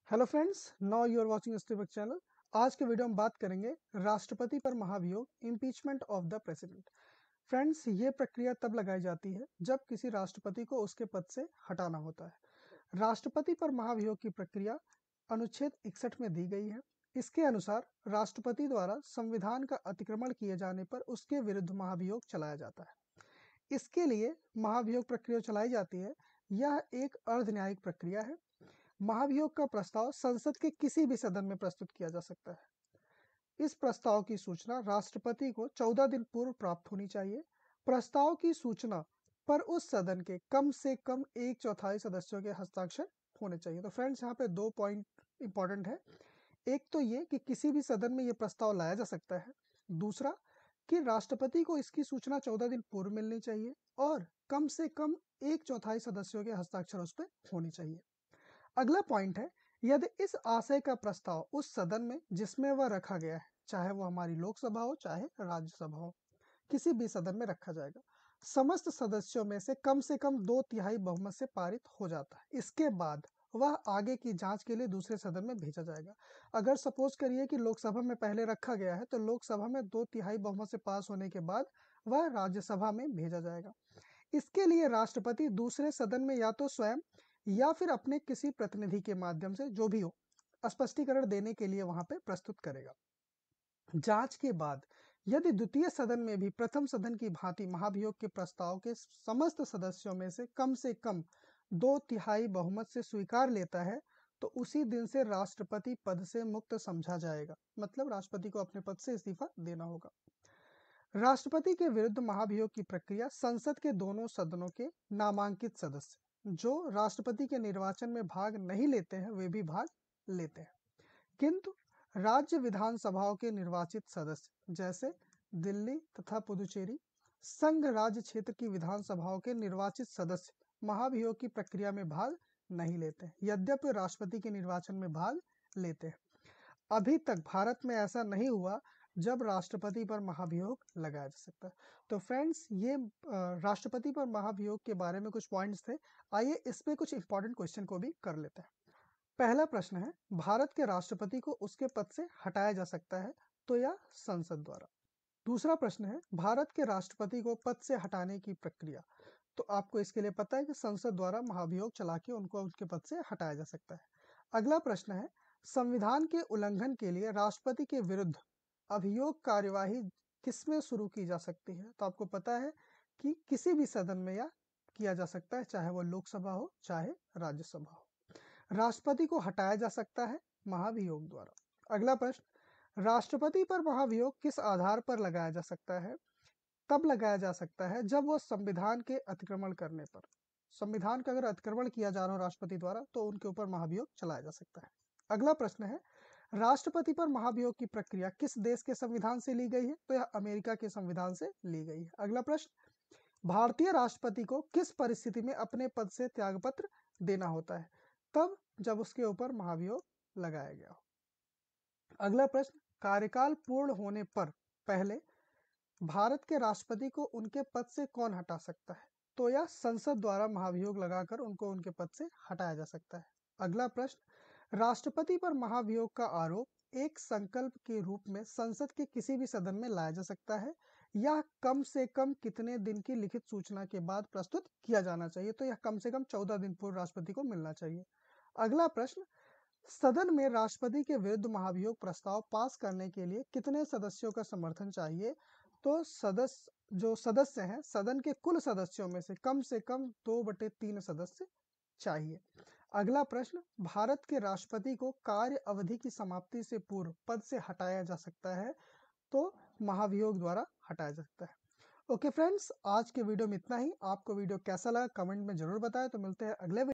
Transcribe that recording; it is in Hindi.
Hello friends, now you are watching Stebuck channel. आज के वीडियो में बात करेंगे राष्ट्रपति पर महाभियोग, impeachment of the president. Friends, ये प्रक्रिया तब लगाई जाती है जब किसी राष्ट्रपति को उसके पद से हटाना होता है। राष्ट्रपति पर महाभियोग की प्रक्रिया अनुच्छेद 61 में दी गई है। इसके अनुसार राष्ट्रपति द्वारा संविधान का अतिक्रमण किए जाने पर उसके विरुद्ध महाभियोग चलाया जाता है। इसके लिए महाभियोग प्रक्रिया चलाई जाती है। यह एक अर्ध न्यायिक प्रक्रिया है। महाभियोग का प्रस्ताव संसद के किसी भी सदन में प्रस्तुत किया जा सकता है। इस प्रस्ताव की सूचना राष्ट्रपति को 14 दिन पूर्व प्राप्त होनी चाहिए। प्रस्ताव की सूचना पर उस सदन के कम से कम 1/4 सदस्यों के हस्ताक्षर होने चाहिए। तो फ्रेंड्स, यहाँ पे 2 पॉइंट इंपॉर्टेंट है। एक तो ये कि किसी भी सदन में ये प्रस्ताव लाया जा सकता है। दूसरा कि राष्ट्रपति को इसकी सूचना 14 दिन पूर्व मिलनी चाहिए और कम से कम 1/4 सदस्यों के हस्ताक्षर उस पर होने चाहिए। अगला पॉइंट है, यदि इस आशय का प्रस्ताव उस सदन में जिसमें वह रखा गया है, चाहे वो हमारी लोकसभा हो चाहे राज्यसभा हो, किसी भी सदन में रखा जाएगा, समस्त सदस्यों में से कम 2/3 बहुमत से पारित हो जाता है। इसके बाद वह आगे की जांच के लिए दूसरे सदन में भेजा जाएगा। अगर सपोज करिए कि लोकसभा में पहले रखा गया है, तो लोकसभा में 2/3 बहुमत से पास होने के बाद वह राज्यसभा में भेजा जाएगा। इसके लिए राष्ट्रपति दूसरे सदन में या तो स्वयं या फिर अपने किसी प्रतिनिधि के माध्यम से, जो भी हो, स्पष्टीकरण देने के लिए वहां पे प्रस्तुत करेगा। जांच के बाद यदि द्वितीय सदन में भी प्रथम सदन की भांति महाभियोग के प्रस्ताव के समस्त सदस्यों में से कम 2/3 बहुमत से स्वीकार लेता है, तो उसी दिन से राष्ट्रपति पद से मुक्त समझा जाएगा। मतलब राष्ट्रपति को अपने पद से इस्तीफा देना होगा। राष्ट्रपति के विरुद्ध महाभियोग की प्रक्रिया संसद के दोनों सदनों के नामांकित सदस्य जो राष्ट्रपति के निर्वाचन में भाग नहीं लेते हैं, वे भी भाग लेते हैं, किंतु राज्य विधानसभाओं के निर्वाचित सदस्य जैसे दिल्ली तथा पुदुचेरी संघ राज्य क्षेत्र की विधानसभाओं के निर्वाचित सदस्य महाभियोग की प्रक्रिया में भाग नहीं लेते हैं, यद्यपि राष्ट्रपति के निर्वाचन में भाग लेते हैं। अभी तक भारत में ऐसा नहीं हुआ जब राष्ट्रपति पर महाभियोग लगाया जा सकता है। तो फ्रेंड्स, ये राष्ट्रपति पर महाभियोग के बारे में कुछ पॉइंट्स थे। आइए इस पे कुछ इंपॉर्टेंट क्वेश्चन को भी कर लेते हैं। पहला प्रश्न है, भारत के राष्ट्रपति को उसके पद से हटाया जा सकता है तो या संसद द्वारा। दूसरा प्रश्न है, भारत के राष्ट्रपति को पद से हटाने की प्रक्रिया। तो आपको इसके लिए पता है कि संसद द्वारा महाभियोग चला के उनको उनके पद से हटाया जा सकता है। अगला प्रश्न है, संविधान के उल्लंघन के लिए राष्ट्रपति के विरुद्ध अभियोग कार्यवाही किसमें शुरू की जा सकती है। तो आपको पता है कि किसी भी सदन में यह किया जा सकता है, चाहे वो लोकसभा हो चाहे राज्यसभा हो। राष्ट्रपति को हटाया जा सकता है महाभियोग द्वारा। अगला प्रश्न, राष्ट्रपति पर महाभियोग किस आधार पर लगाया जा सकता है। तब लगाया जा सकता है जब वो संविधान के अतिक्रमण करने पर, संविधान का अगर अतिक्रमण किया जा रहा हो राष्ट्रपति द्वारा, तो उनके ऊपर महाभियोग चलाया जा सकता है। अगला प्रश्न है, राष्ट्रपति पर महाभियोग की प्रक्रिया किस देश के संविधान से ली गई है। तो यह अमेरिका के संविधान से ली गई है। अगला प्रश्न, भारतीय राष्ट्रपति को किस परिस्थिति में अपने पद से त्यागपत्र देना होता है। तब जब उसके ऊपर महाभियोग लगाया गया हो। अगला प्रश्न, कार्यकाल पूर्ण होने पर पहले भारत के राष्ट्रपति को उनके पद से कौन हटा सकता है। तो यह संसद द्वारा महाभियोग लगाकर उनको उनके पद से हटाया जा सकता है। अगला प्रश्न, राष्ट्रपति पर महाभियोग का आरोप एक संकल्प के रूप में संसद के किसी भी सदन में लाया जा सकता है। यह कम से कम कितने दिन की लिखित सूचना के बाद प्रस्तुत किया जाना चाहिए। तो यह कम से कम 14 दिन पूर्व राष्ट्रपति को मिलना चाहिए। अगला प्रश्न, सदन में राष्ट्रपति के विरुद्ध महाभियोग प्रस्ताव पास करने के लिए कितने सदस्यों का समर्थन चाहिए। तो जो सदस्य हैं, सदन के कुल सदस्यों में से कम 2/3 सदस्य चाहिए। अगला प्रश्न, भारत के राष्ट्रपति को कार्य अवधि की समाप्ति से पूर्व पद से हटाया जा सकता है। तो महाभियोग द्वारा हटाया जा सकता है। ओके फ्रेंड्स, आज के वीडियो में इतना ही। आपको वीडियो कैसा लगा कमेंट में जरूर बताएं। तो मिलते हैं अगले